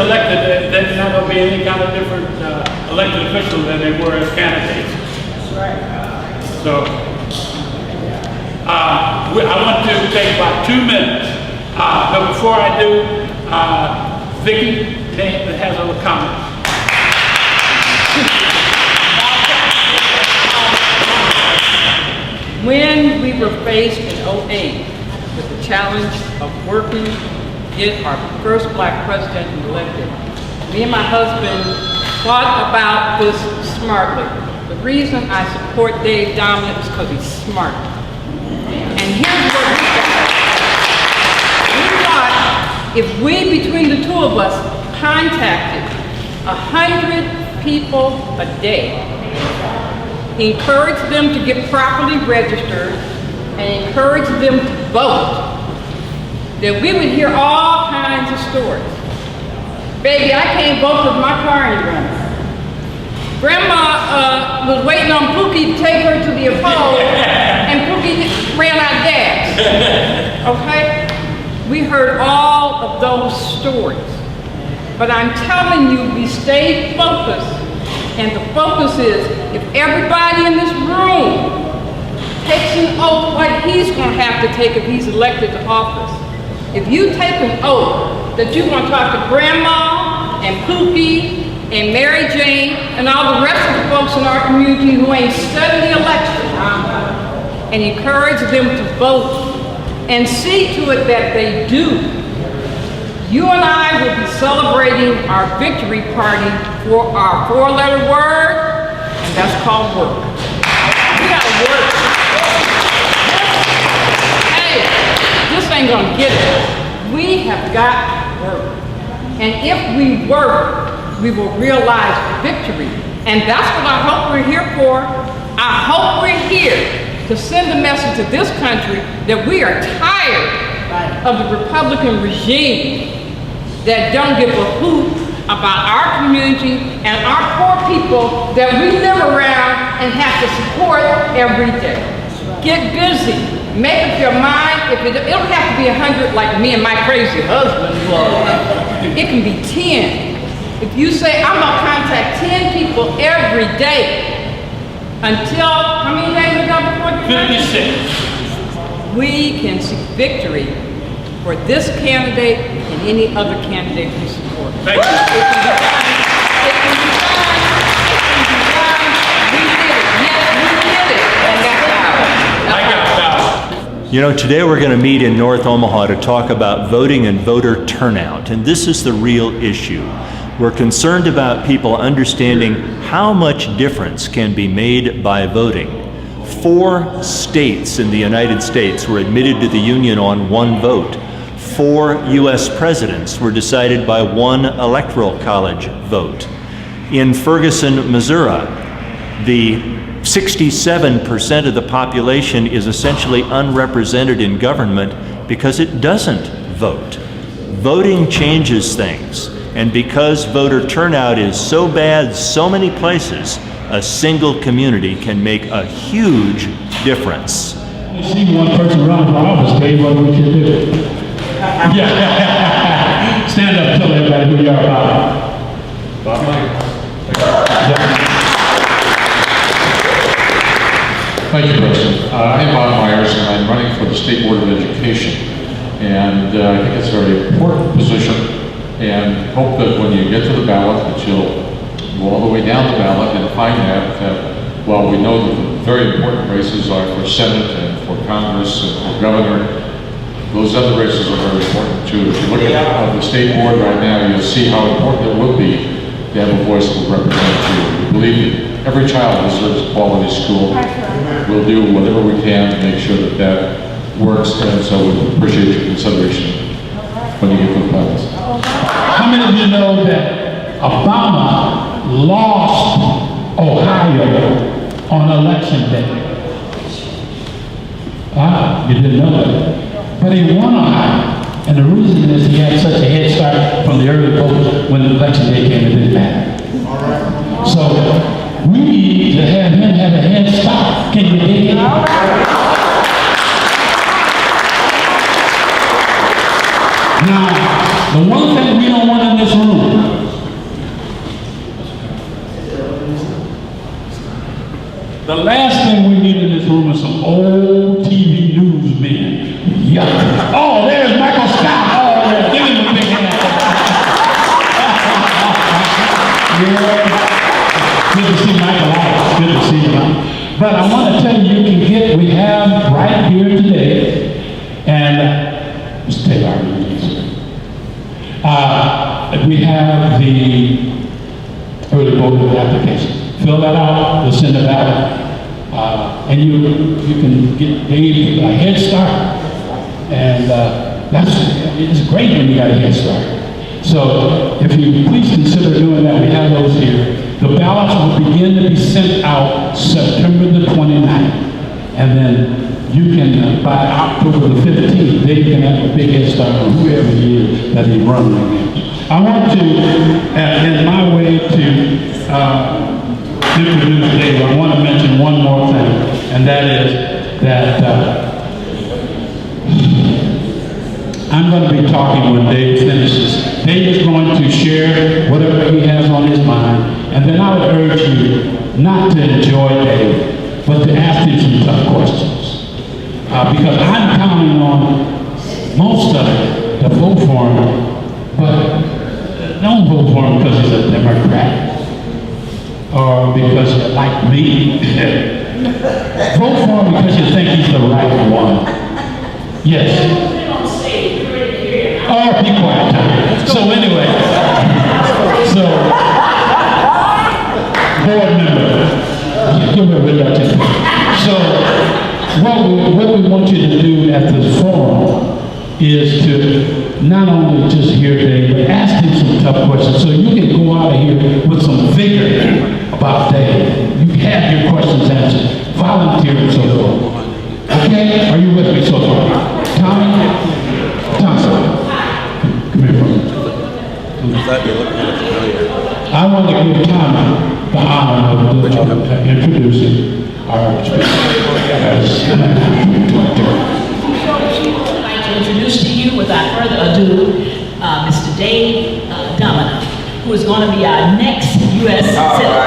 elected, they're not going to be any kind of different elected officials than they were as candidates. That's right. I want to take about 2 minutes, but before I do, Vicki has a comment. When we were faced in 2008 with the challenge of working to get our first black president elected, me and my husband thought about this smartly. The reason I support Dave Domina is because he's smart. And here's what we thought. We thought if we, between the two of us, contacted 100 people a day, encourage them to get properly registered, and encourage them to vote, that we would hear all kinds of stories. Baby, I can't vote because my car ain't running. Grandma was waiting on Pookie to take her to the poll, and Pookie ran out of gas. Okay? We heard all of those stories. But I'm telling you, we stayed focused. And the focus is, if everybody in this room takes an oath like he's going to have to take if he's elected to office, if you take an oath that you're going to talk to Grandma and Pookie and Mary Jane and all the rest of the folks in our community who ain't studied the election, and encourage them to vote and see to it that they do, you and I will be celebrating our victory party for our 4-letter word, and that's called work. We gotta work. Hey, this ain't gonna get it. We have got to work. And if we work, we will realize victory. And that's what I hope we're here for. I hope we're here to send a message to this country that we are tired of the Republican regime that don't give a hoot about our community and our poor people that we live around and have to support every day. Get busy. Make up your mind. If it don't have to be 100 like me and my crazy husband was. It can be 10. If you say, I'm gonna contact 10 people every day until, how many days we got before the 56. We can see victory for this candidate and any other candidate we support. Thank you. It can be done. It can be done. It can be done. We did it. Yes, we did it. And that's ours. I got power. You know, today we're going to meet in North Omaha to talk about voting and voter turnout, and this is the real issue. We're concerned about people understanding how much difference can be made by voting. 4 states in the United States were admitted to the Union on 1 vote. 4 U.S. presidents were decided by 1 electoral college vote. In Ferguson, Missouri, the 67% of the population is essentially unrepresented in government because it doesn't vote. Voting changes things, and because voter turnout is so bad so many places, a single community can make a huge difference. You see one person run for office, Dave, what we should do? Yeah. Stand up and tell everybody who you are about it. Bob Myers. Thank you, Preston. I'm Bob Myers, and I'm running for the State Board of Education. And I think it's a very important position, and hope that when you get to the ballot, that you'll go all the way down the ballot and find that while we know that the very important races are for Senate and for Congress and for governor, those other races are very important too. If you look at the state board right now, you'll see how important it will be to have a voice that will represent you. Believe me, every child deserves a quality school. We'll do whatever we can to make sure that that works, and so we appreciate your consideration when you get to the ballots. How many of you know that Obama lost Ohio on election day? Ah, you didn't know that. But he won Ohio. And the reason is he had such a head start from the early votes when the election day came, it didn't matter. So we need to have him have a head start. Can you dig it? Now, the one thing we don't want in this room The last thing we need in this room is some old TV newsmen. Yuck. Oh, there's Michael Scott. Oh, yeah. Give him a big hand. Yeah. Good to see Michael out. Good to see you. But I want to tell you, we have right here today, and Mr. Taylor, we have the early voting application. Fill that out, we'll send it out, and you can get Dave a head start, and it's great when you got a head start. So if you please consider doing that, we have those here. The ballots will begin to be sent out September the 29th, and then you can, by October the 15th, then you can have a big head start on whoever he is that he's running against. I want to, in my way to introduce Dave, I want to mention one more thing, and that is that I'm going to be talking when Dave finishes. Dave is going to share whatever he has on his mind, and then I would urge you not to enjoy Dave, but to ask him some tough questions. Because I'm counting on most of it to vote for him, but don't vote for him because he's a Democrat or because you like me. Vote for him because you think he's the right one. Yes. Oh, be quiet, Tom. So anyway, board member, give me a reduction. So what we want you to do at this forum is to not only just hear Dave, but ask him some tough questions so you can go out of here with some vigor about Dave. You have your questions answered. Volunteer and so forth. Okay? Are you with me so far? Tommy? Thompson. Come here, brother. I want to give Tommy the honor of introducing our speaker. Introduce to you, without further ado, Mr. Dave Domina, who is going to be our next U.S. Senator.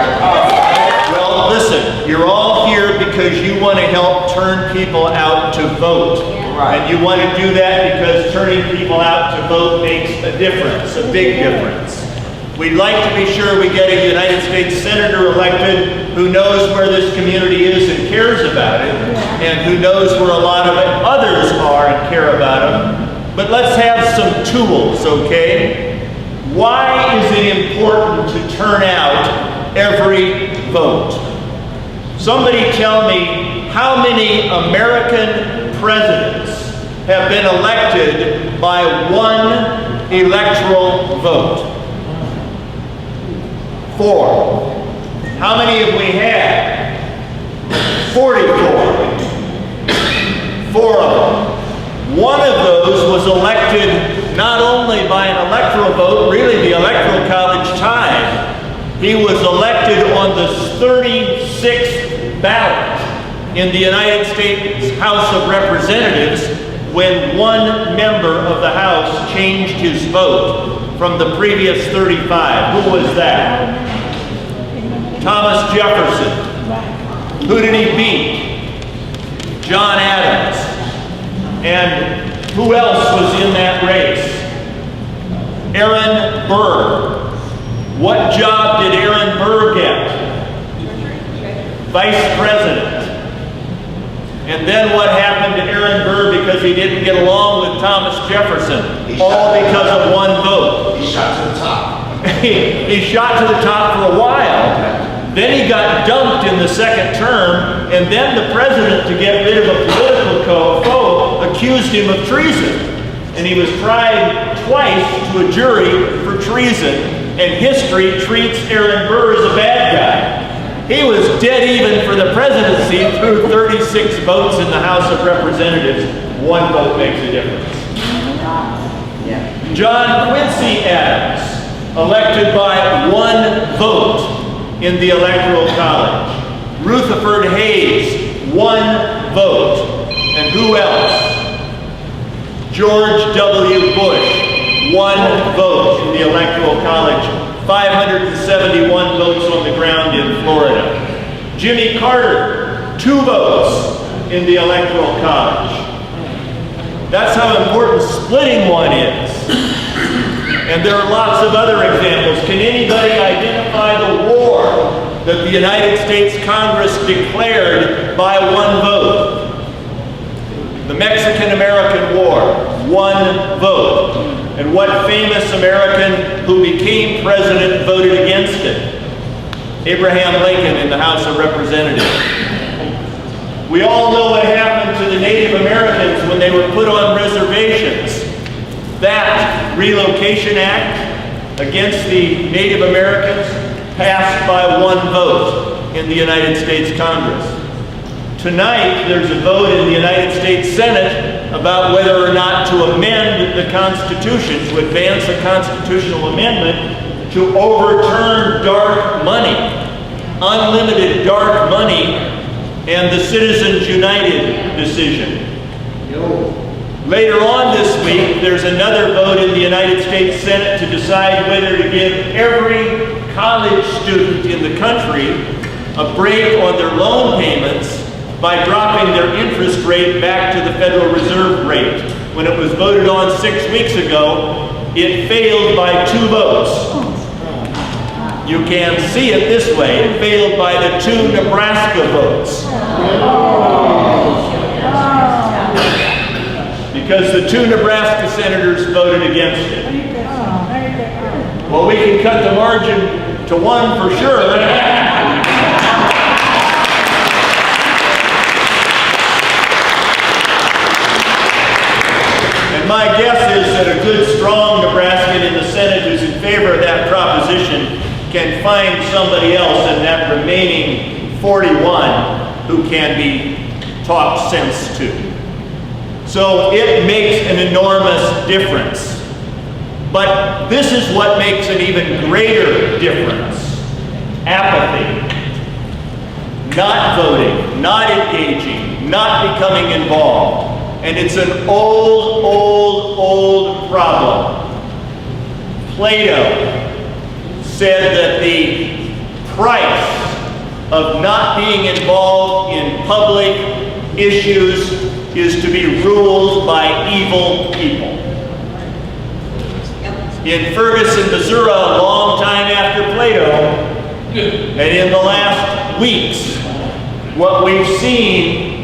Well, listen, you're all here because you want to help turn people out to vote. And you want to do that because turning people out to vote makes a difference, a big difference. We'd like to be sure we get a United States Senator elected who knows where this community is and cares about it, and who knows where a lot of others are and care about them. But let's have some tools, okay? Why is it important to turn out every vote? Somebody tell me how many American presidents have been elected by one electoral vote? 4. How many have we had? 44. 4 of them. One of those was elected not only by an electoral vote, really the electoral college tied. He was elected on the 36th ballot in the United States House of Representatives when one member of the House changed his vote from the previous 35. Who was that? Thomas Jefferson. Who did he beat? John Adams. And who else was in that race? Aaron Burr. What job did Aaron Burr get? Vice President. And then what happened to Aaron Burr because he didn't get along with Thomas Jefferson? All because of one vote. He shot to the top. He shot to the top for a while. Then he got dumped in the second term, and then the president, to get rid of a political foe, accused him of treason. And he was tried twice to a jury for treason, and history treats Aaron Burr as a bad guy. He was dead even for the presidency through 36 votes in the House of Representatives. One vote makes a difference. John Quincy Adams, elected by one vote in the Electoral College. Rutherford Hayes, one vote. And who else? George W. Bush, one vote in the Electoral College. 571 votes on the ground in Florida. Jimmy Carter, 2 votes in the Electoral College. That's how important splitting one is. And there are lots of other examples. Can anybody identify the war that the United States Congress declared by 1 vote? The Mexican-American War, 1 vote. And what famous American who became president voted against it? Abraham Lincoln in the House of Representatives. We all know what happened to the Native Americans when they were put on reservations. That Relocation Act against the Native Americans passed by 1 vote in the United States Congress. Tonight, there's a vote in the United States Senate about whether or not to amend the Constitution, to advance a constitutional amendment to overturn dark money, unlimited dark money, and the Citizens United decision. Later on this week, there's another vote in the United States Senate to decide whether to give every college student in the country a break on their loan payments by dropping their interest rate back to the Federal Reserve rate. When it was voted on 6 weeks ago, it failed by 2 votes. You can see it this way. It failed by the 2 Nebraska votes. Because the 2 Nebraska senators voted against it. Well, we can cut the margin to 1 for sure. And my guess is that a good, strong Nebraskan in the Senate who's in favor of that proposition can find somebody else in that remaining 41 who can be talked sense to. So it makes an enormous difference. But this is what makes an even greater difference. Apathy. Not voting, not engaging, not becoming involved. And it's an old, old, old problem. Plato said that the price of not being involved in public issues is to be ruled by evil people. In Ferguson, Missouri, a long time after Plato, and in the last weeks, what we've seen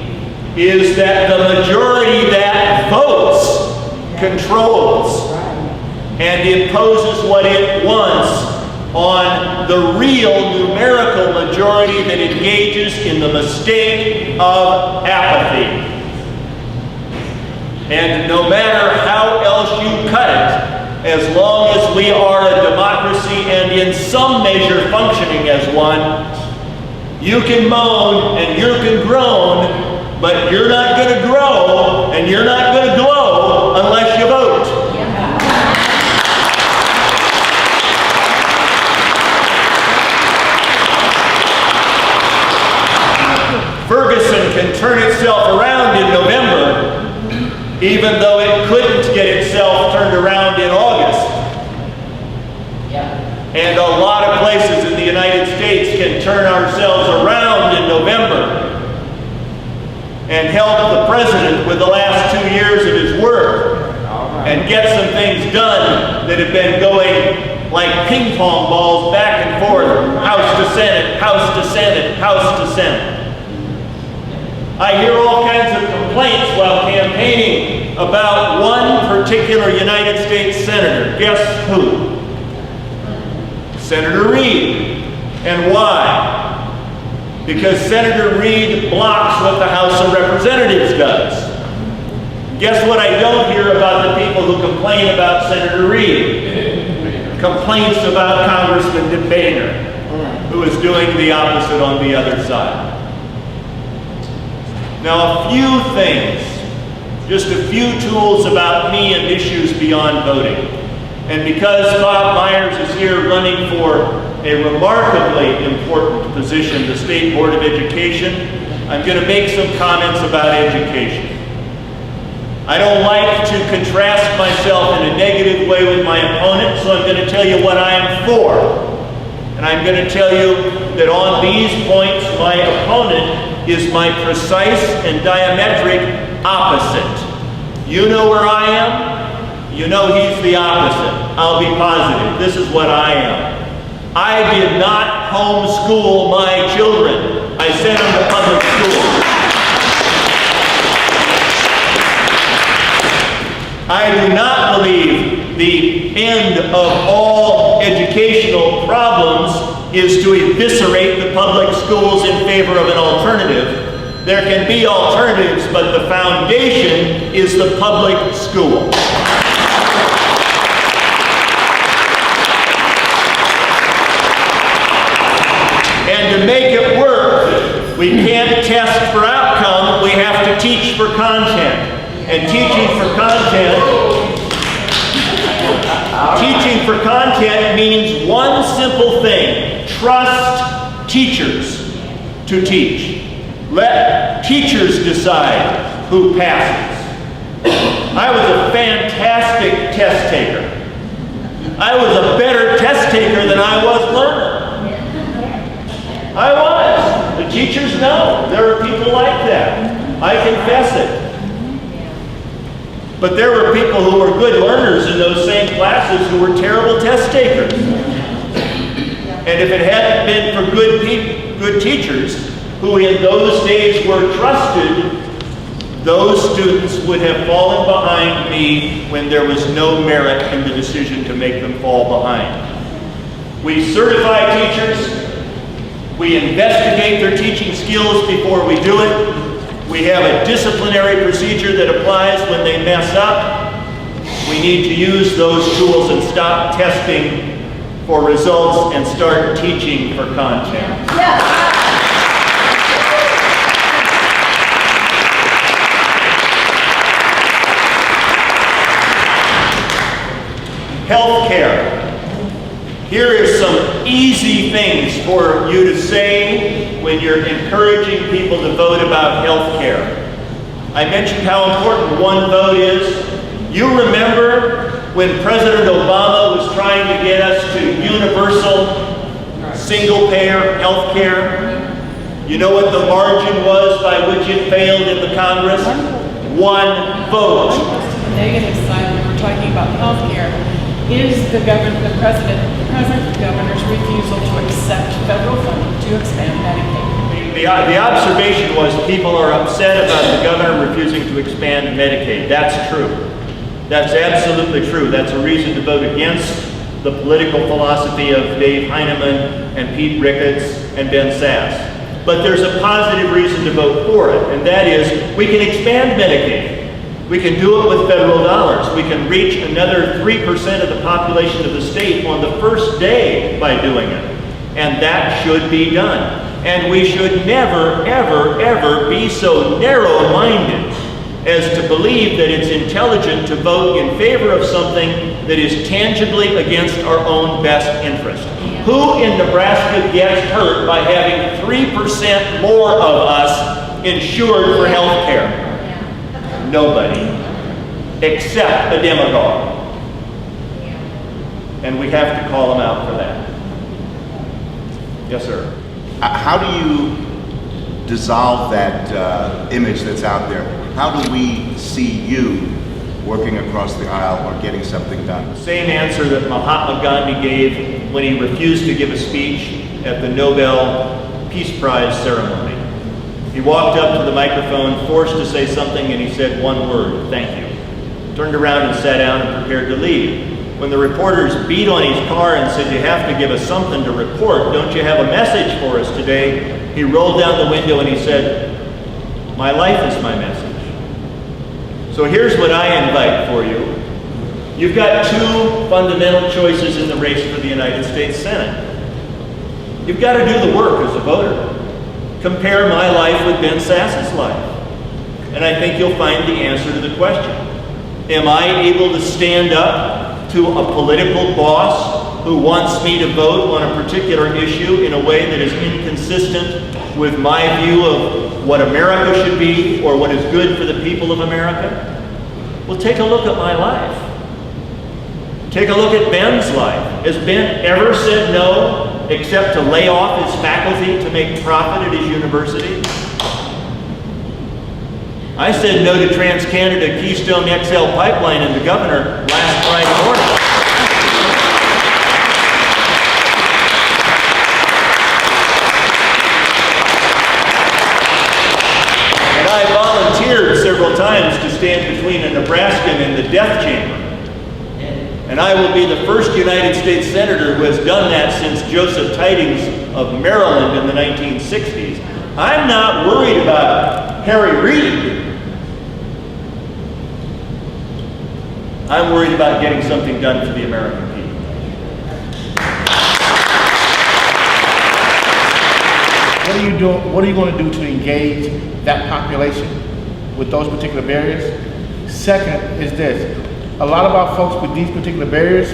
is that the majority that votes controls and imposes what it wants on the real numerical majority that engages in the mistake of apathy. And no matter how else you cut it, as long as we are a democracy and in some measure functioning as one, you can moan and you can groan, but you're not going to grow and you're not going to glow unless you vote. Ferguson can turn itself around in November, even though it couldn't get itself turned around in August. And a lot of places in the United States can turn ourselves around in November and help the president with the last 2 years of his work and get some things done that have been going like ping pong balls back and forth, House to Senate, House to Senate, House to Senate. I hear all kinds of complaints while campaigning about one particular United States senator. Guess who? Senator Reid. And why? Because Senator Reid blocks what the House of Representatives does. Guess what I don't hear about the people who complain about Senator Reid? Complaints about Congressman Domina, who is doing the opposite on the other side. Now, a few things, just a few tools about me and issues beyond voting. And because Bob Myers is here running for a remarkably important position, the State Board of Education, I'm going to make some comments about education. I don't like to contrast myself in a negative way with my opponent, so I'm going to tell you what I am for. And I'm going to tell you that on these points my opponent is my precise and diametric opposite. You know where I am? You know he's the opposite. I'll be positive. This is what I am. I did not homeschool my children. I sent them to public school. I do not believe the end of all educational problems is to eviscerate the public schools in favor of an alternative. There can be alternatives, but the foundation is the public school. And to make it work, we can't test for outcome, we have to teach for content. And teaching for content means one simple thing: trust teachers to teach. Let teachers decide who passes. I was a fantastic test taker. I was a better test taker than I was learner. I was. The teachers know. There are people like that. I confess it. But there were people who were good learners in those same classes who were terrible test takers. And if it hadn't been for good teachers, who in those days were trusted, those students would have fallen behind me when there was no merit in the decision to make them fall behind. We certify teachers. We investigate their teaching skills before we do it. We have a disciplinary procedure that applies when they mess up. We need to use those tools and stop testing for results and start teaching for content. Healthcare. Here are some easy things for you to say when you're encouraging people to vote about health care. I mentioned how important one vote is. You remember when President Obama was trying to get us to universal, single-payer health care? You know what the margin was by which it failed in the Congress? One vote. The negative side, when we're talking about health care, is the present governor's refusal to accept federal funding to expand Medicaid. The observation was people are upset about the governor refusing to expand Medicaid. That's true. That's absolutely true. That's a reason to vote against the political philosophy of Dave Heinemann and Pete Ricketts and Ben Sass. But there's a positive reason to vote for it, and that is we can expand Medicaid. We can do it with federal dollars. We can reach another 3% of the population of the state on the first day by doing it. And that should be done. And we should never, ever, ever be so narrow-minded as to believe that it's intelligent to vote in favor of something that is tangibly against our own best interest. Who in Nebraska gets hurt by having 3% more of us insured for health care? Nobody, except a demagogue. And we have to call them out for that. Yes, sir. How do you dissolve that image that's out there? How do we see you working across the aisle or getting something done? Same answer that Mahatma Gandhi gave when he refused to give a speech at the Nobel Peace Prize ceremony. He walked up to the microphone, forced to say something, and he said one word: thank you. Turned around and sat down and prepared to leave. When the reporters beat on his car and said, "You have to give us something to report. Don't you have a message for us today?" He rolled down the window and he said, "My life is my message." So here's what I invite for you. You've got two fundamental choices in the race for the United States Senate. You've got to do the work as a voter. Compare my life with Ben Sass's life. And I think you'll find the answer to the question. Am I able to stand up to a political boss who wants me to vote on a particular issue in a way that is inconsistent with my view of what America should be or what is good for the people of America? Well, take a look at my life. Take a look at Ben's life. Has Ben ever said no except to lay off his faculty to make profit at his university? I said no to Trans-Canada Keystone XL pipeline and the governor last Friday morning. And I volunteered several times to stand between a Nebraskan and the death chamber. And I will be the first United States Senator who has done that since Joseph Tidings of Maryland in the 1960s. I'm not worried about Harry Reid. I'm worried about getting something done for the American people. What are you doing? What are you going to do to engage that population with those particular barriers? Second is this. A lot of our folks with these particular barriers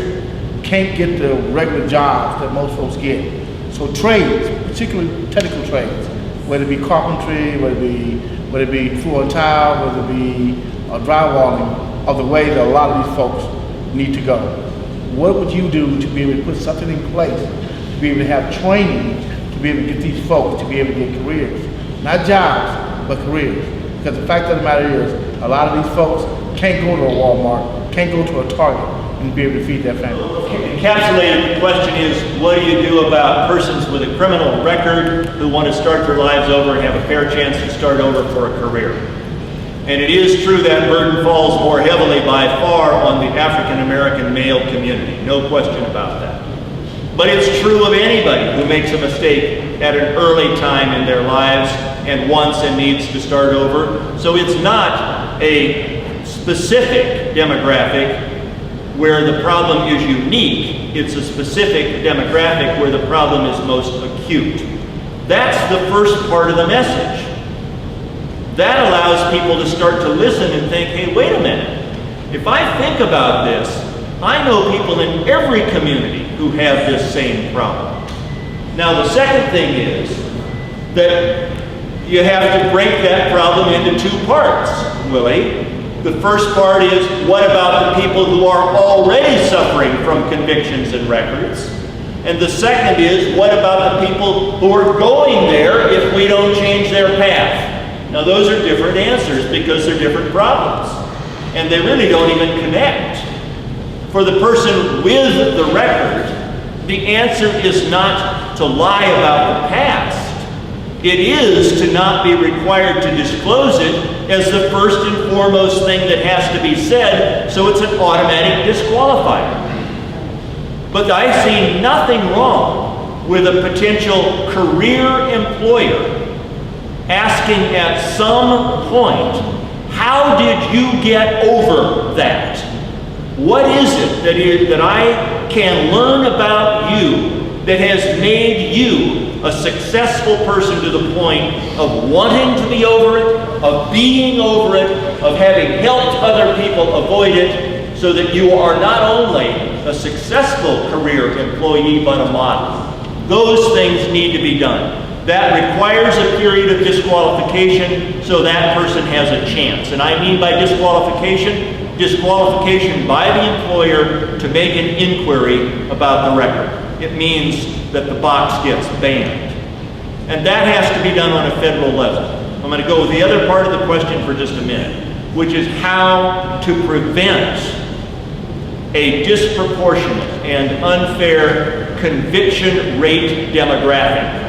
can't get the regular jobs that most folks get. So trades, particularly technical trades, whether it be carpentry, whether it be floor and tile, whether it be drywalling, are the way that a lot of these folks need to go. What would you do to be able to put something in place, to be able to have training, to be able to get these folks to be able to get careers? Not jobs, but careers. Because the fact of the matter is, a lot of these folks can't go to a Walmart, can't go to a Target and be able to feed their family. Encapsulated, the question is, what do you do about persons with a criminal record who want to start their lives over and have a fair chance to start over for a career? And it is true that burden falls more heavily by far on the African American male community, no question about that. But it's true of anybody who makes a mistake at an early time in their lives and wants and needs to start over. So it's not a specific demographic where the problem is unique. It's a specific demographic where the problem is most acute. That's the first part of the message. That allows people to start to listen and think, hey, wait a minute. If I think about this, I know people in every community who have this same problem. Now, the second thing is that you have to break that problem into two parts, Willie. The first part is, what about the people who are already suffering from convictions and records? And the second is, what about the people who are going there if we don't change their path? Now, those are different answers because they're different problems. And they really don't even connect. For the person with the record, the answer is not to lie about the past. It is to not be required to disclose it as the first and foremost thing that has to be said, so it's an automatic disqualifier. But I see nothing wrong with a potential career employer asking at some point, how did you get over that? What is it that I can learn about you that has made you a successful person to the point of wanting to be over it, of being over it, of having helped other people avoid it, so that you are not only a successful career employee, but a model? Those things need to be done. That requires a period of disqualification so that person has a chance. And I mean by disqualification by the employer to make an inquiry about the record. It means that the box gets banned. And that has to be done on a federal level. I'm going to go with the other part of the question for just a minute, which is how to prevent a disproportionate and unfair conviction rate demographic.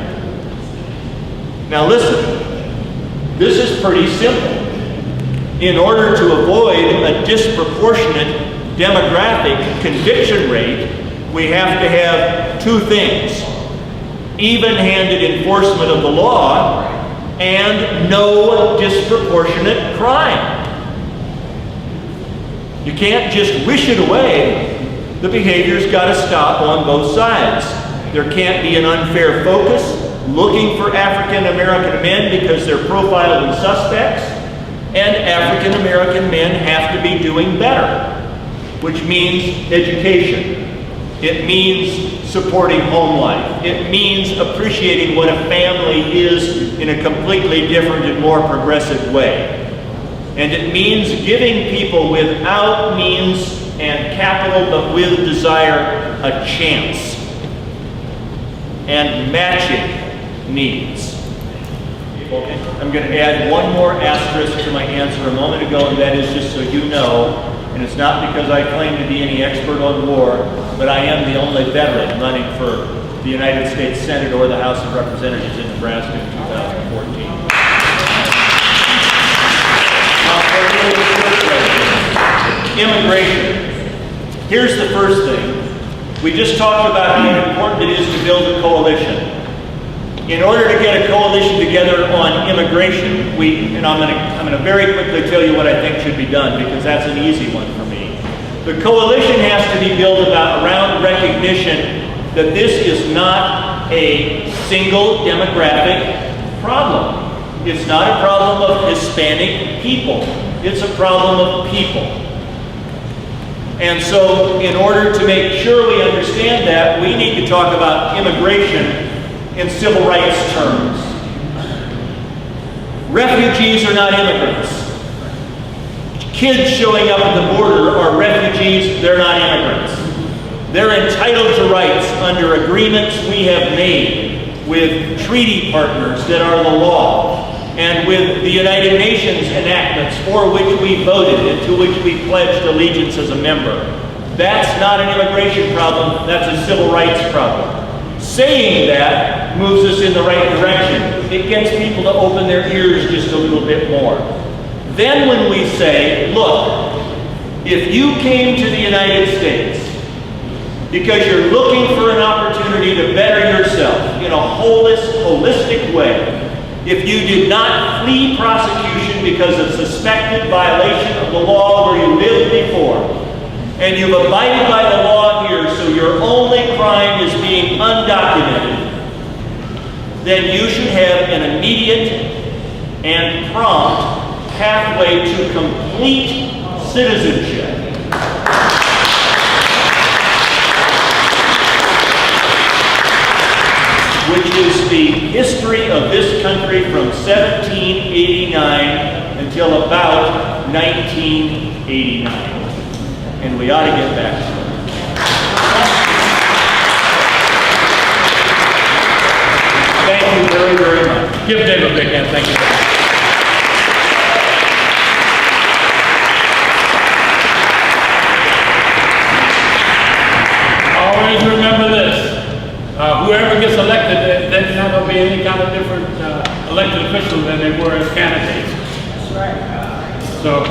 Now listen, this is pretty simple. In order to avoid a disproportionate demographic conviction rate, we have to have two things: even-handed enforcement of the law and no disproportionate crime. You can't just wish it away. The behavior's got to stop on both sides. There can't be an unfair focus looking for African American men because they're profiled as suspects, and African American men have to be doing better, which means education. It means supporting home life. It means appreciating what a family is in a completely different and more progressive way. And it means giving people without means and capital but with desire a chance. and matching needs. Okay. I'm going to add one more asterisk to my answer a moment ago, and that is just so you know, and it's not because I claim to be any expert on war, but I am the only veteran running for the United States Senate or the House of Representatives in Nebraska in 2014. Immigration. Here's the first thing. We just talked about how important it is to build a coalition. In order to get a coalition together on immigration, and I'm going to very quickly tell you what I think should be done, because that's an easy one for me. The coalition has to be built around recognition that this is not a single demographic problem. It's not a problem of Hispanic people. It's a problem of people. And so in order to make sure we understand that, we need to talk about immigration in civil rights terms. Refugees are not immigrants. Kids showing up at the border are refugees, they're not immigrants. They're entitled to rights under agreements we have made with treaty partners that are the law, and with the United Nations enactments for which we voted and to which we pledged allegiance as a member. That's not an immigration problem, that's a civil rights problem. Saying that moves us in the right direction. It gets people to open their ears just a little bit more. Then when we say, look, if you came to the United States because you're looking for an opportunity to better yourself in a holistic way, if you did not flee prosecution because of suspected violation of the law where you lived before, and you've abided by the law here, so your only crime is being undocumented, then you should have an immediate and prompt pathway to complete citizenship. Which is the history of this country from 1789 until about 1989. And we ought to get back to it. Thank you very, very much. Give Dave a big hand. Thank you. Always remember this. Whoever gets elected, they're not going to be any kind of different elected officials than they were as candidates. That's right. So